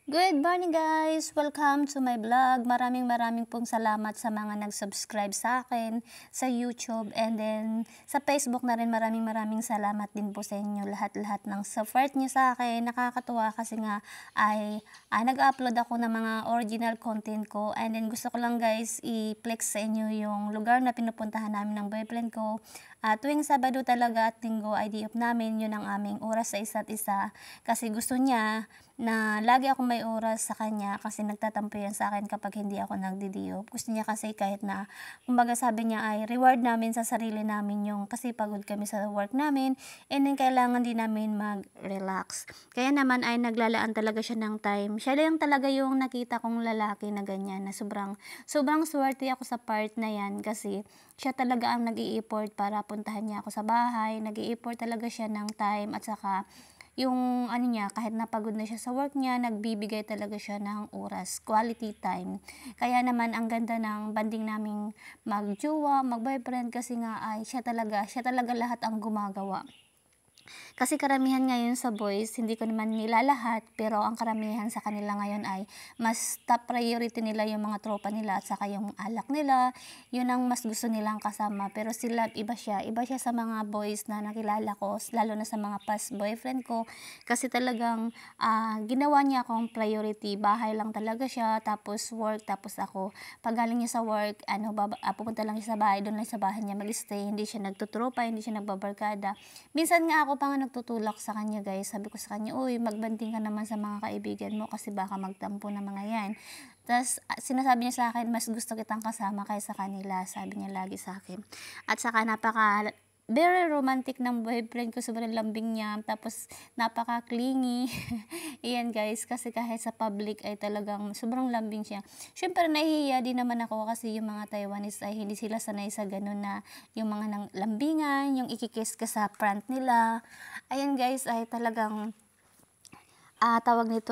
Good morning guys! Welcome to my vlog. Maraming pong salamat sa mga nag-subscribe sa akin sa YouTube and then sa Facebook na rin. Maraming salamat din po sa inyo lahat ng support nyo sa akin. Nakakatuwa kasi nga ay nag-upload ako ng mga original content ko and then gusto ko lang guys i-flex sa inyo yung lugar na pinupuntahan namin ng boyfriend ko. Tuwing Sabado talaga at Linggo ay day off namin. Yun ang aming oras sa isa't isa kasi gusto niya na lagi ako may oras sa kanya kasi nagtatampo yan sa akin kapag hindi ako nagdi-day-off. Gusto niya kasi kahit na, kumbaga sabi niya ay reward namin sa sarili namin yung kasi pagod kami sa work namin and then kailangan din namin mag-relax. Kaya naman ay naglalaan talaga siya ng time. Siya lang talaga yung nakita kong lalaki na ganyan na sobrang swerte ako sa part na yan kasi siya talaga ang nag-i-effort para puntahan niya ako sa bahay. Nag-i-effort talaga siya ng time at saka yung niya, kahit napagod na siya sa work niya, nagbibigay talaga siya ng oras, quality time. Kaya naman ang ganda ng banding naming mag-jowa, mag-boyfriend kasi nga ay siya talaga lahat ang gumagawa. Kasi karamihan ngayon sa boys, hindi ko naman nila lahat, pero ang karamihan sa kanila ngayon ay mas top priority nila yung mga tropa nila at saka yung alak nila. Yun ang mas gusto nilang kasama. Pero sila, iba siya sa mga boys na nakilala ko, lalo na sa mga past boyfriend ko. Kasi talagang ginawa niya akong priority. Bahay lang talaga siya, tapos work, tapos ako. Pag galing niya sa work, pupunta lang siya sa bahay, doon lang sa bahay niya mag-stay. Hindi siya nagtutropa, hindi siya nagbabarkada. Minsan nga ako pa nga nagtutulak sa kanya guys. Sabi ko sa kanya, uy, magbanding ka naman sa mga kaibigan mo kasi baka magtampo na mga yan. Tapos sinasabi niya sa akin, mas gusto kitang kasama kaysa kanila. Sabi niya lagi sa akin. At saka very romantic ng boyfriend ko, sobrang lambing niya, tapos napaka-clingy. Iyan guys, kasi kahit sa public ay talagang sobrang lambing siya. Syempre nahihiya din naman ako kasi yung mga Taiwanese ay hindi sila sanay sa ganun na yung mga nang lambingan, yung ikikiss ka sa front nila. Ayan guys, ay talagang tawag nito,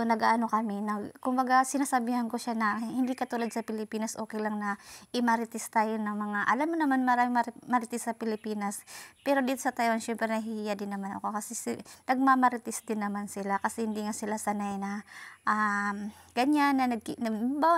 kumbaga sinasabihan ko siya na hindi katulad sa Pilipinas, okay lang na imarites tayo ng mga, alam mo naman maraming marites sa Pilipinas, pero dito sa Taiwan, syempre nahihiya din naman ako kasi nagmamarites din naman sila kasi hindi nga sila sanay na ganyan na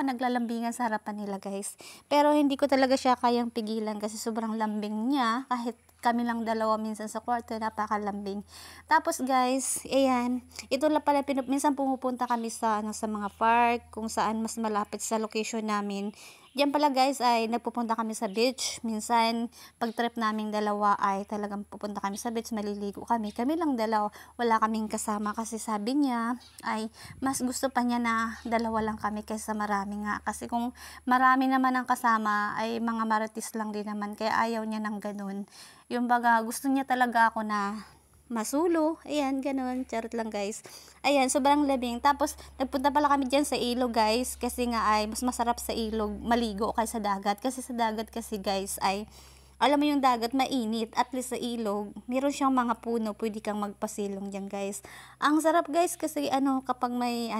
naglalambingan sa harapan nila guys. Pero hindi ko talaga siya kayang pigilan kasi sobrang lambing niya, kahit kami lang dalawa minsan sa kwarto, napakalambing. Tapos guys, ayan, ito lang pala, minsan pumupunta kami sa mga park, kung saan mas malapit sa location namin. Diyan pala guys ay nagpupunta kami sa beach. Minsan, pag trip naming dalawa ay talagang pupunta kami sa beach, maliligo kami. Kami lang dalawa, wala kaming kasama kasi sabi niya ay mas gusto pa niya na dalawa lang kami kaysa marami nga. Kasi kung marami naman ang kasama ay mga marites lang din naman, kaya ayaw niya ng ganun. Yung baga, gusto niya talaga ako na masulo. Ayan, ganun. Charot lang guys. Ayan, sobrang labing. Tapos, nagpunta pala kami dyan sa ilog guys. Kasi nga ay, mas masarap sa ilog maligo kaysa dagat. Kasi sa dagat kasi guys ay, alam mo yung dagat mainit. At least sa ilog, meron siyang mga puno. Pwede kang magpasilong dyan guys. Ang sarap guys kasi kapag may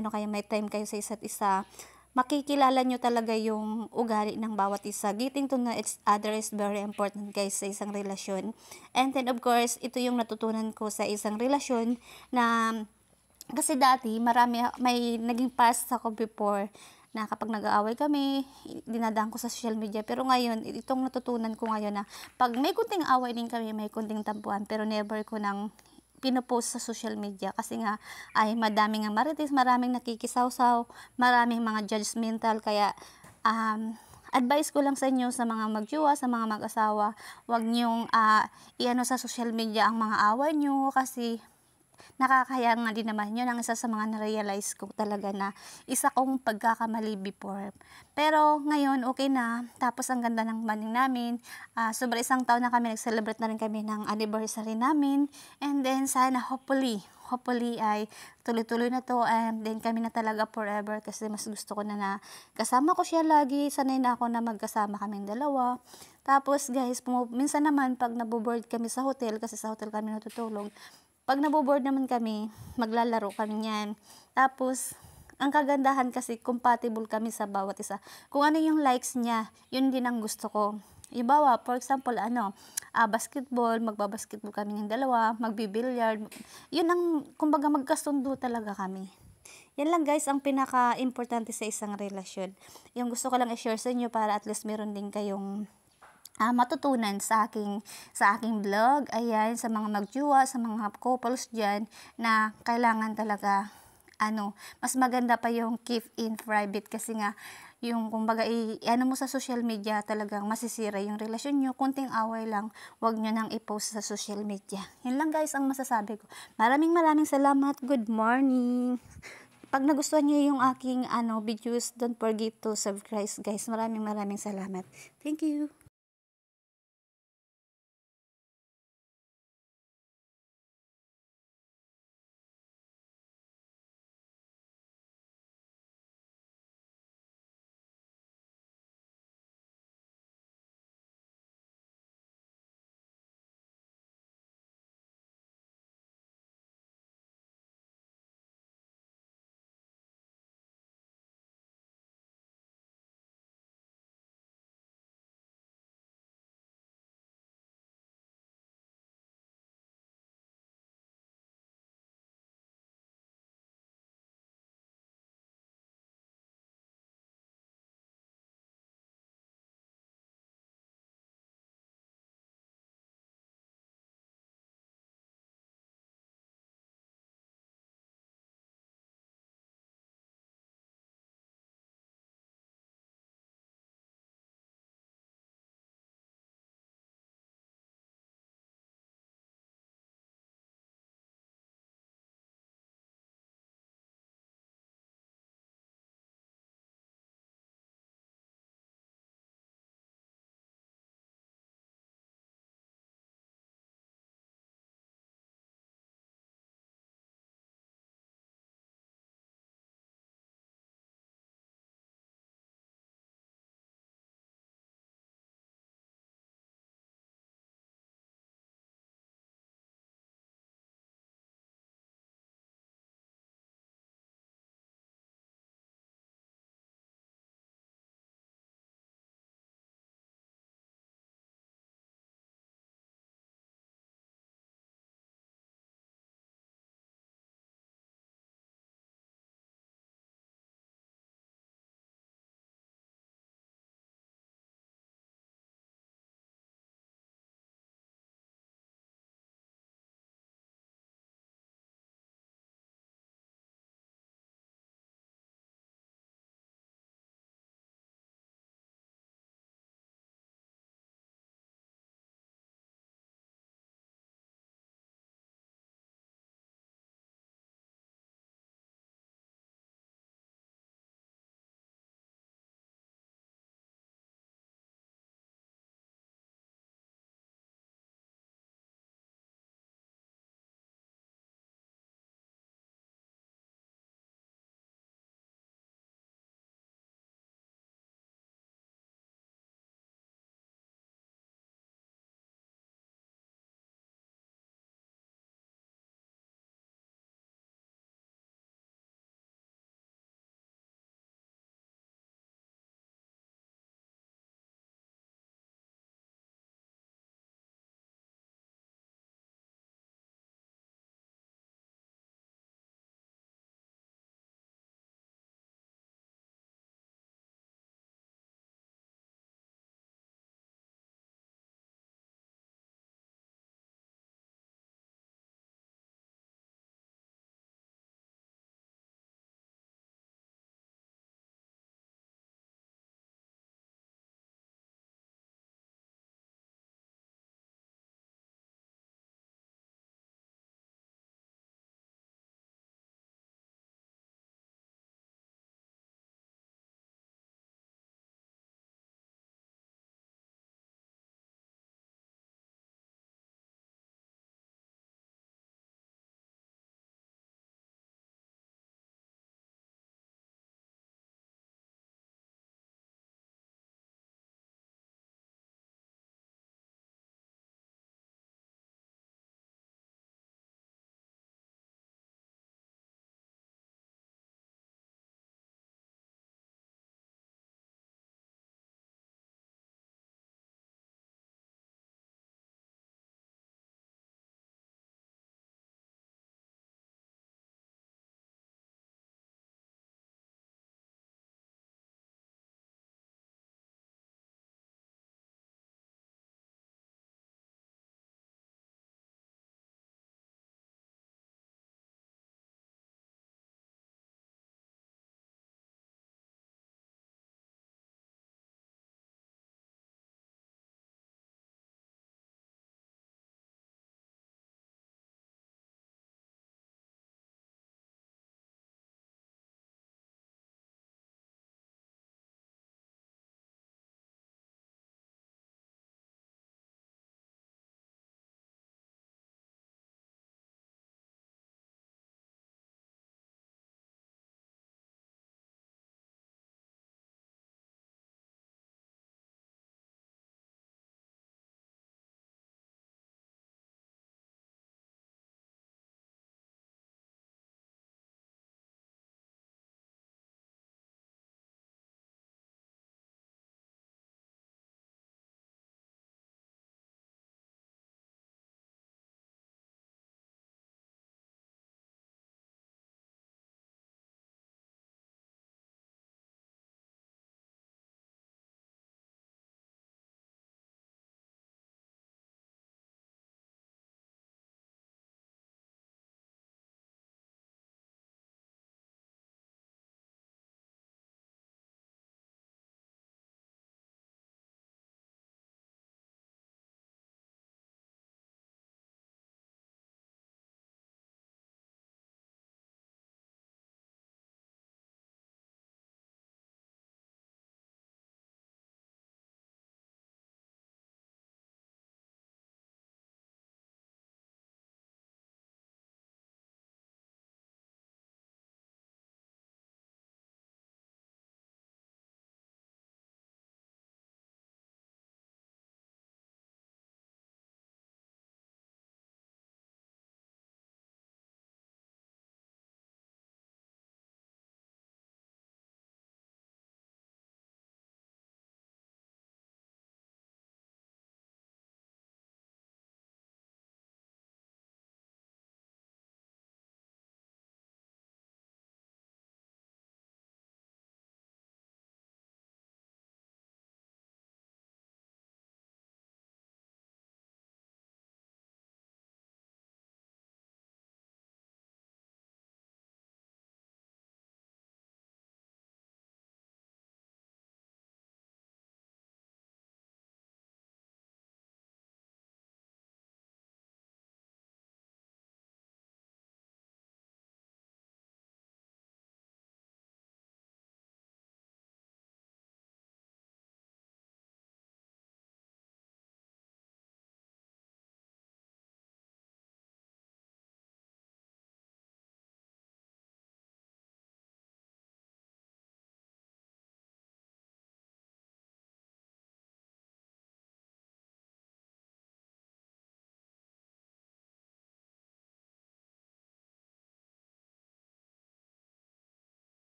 time kayo sa isa't isa, makikilala nyo talaga yung ugali ng bawat isa. Getting to know each other is very important guys sa isang relasyon. And then of course, ito yung natutunan ko sa isang relasyon na kasi dati may naging past ako before na kapag nag-aaway kami, dinadaan ko sa social media. Pero ngayon, itong natutunan ko ngayon na pag may kunting away din kami, may kunting tampuan, pero never ko nang pinopost sa social media kasi nga ay madaming nga marites, maraming nakikisawsaw, maraming mga judgmental, kaya advice ko lang sa inyo sa mga magjowa, sa mga mag-asawa, wag niyong iano sa social media ang mga away niyo kasi nakakaya nga din naman. Yun ang isa sa mga na-realize ko talaga na isa kong pagkakamali before. Pero ngayon, okay na. Tapos ang ganda ng banding namin. Sobra isang taon na kami, nag-celebrate na rin kami ng anniversary namin. And then sana hopefully ay tuloy-tuloy na to, and then kami na talaga forever kasi mas gusto ko na kasama ko siya lagi. Sanay na ako na magkasama kaming dalawa. Tapos guys, minsan naman pag naboboard kami sa hotel, kasi sa hotel kami natutulog, pag naboboard naman kami, maglalaro kami niyan. Tapos, ang kagandahan kasi, compatible kami sa bawat isa. Kung ano yung likes niya, yun din ang gusto ko. Ibawa, for example, basketball, magbabasketball kami ng dalawa, magbibilyard. Yun ang, kumbaga magkasundo talaga kami. Yan lang guys ang pinaka-importante sa isang relasyon. Yung gusto ko lang i-share sa inyo para at least meron din kayong matutunan sa aking vlog. Ayan, sa mga magjowa, sa mga couples dyan na kailangan talaga mas maganda pa yung keep in private kasi nga yung kumbaga mo sa social media talagang masisira yung relasyon nyo, kunting away lang, wag nyo nang i-post sa social media. Yun lang guys ang masasabi ko. Maraming salamat. Good morning. Pag nagustuhan nyo yung aking videos, don't forget to subscribe guys. Maraming salamat. Thank you.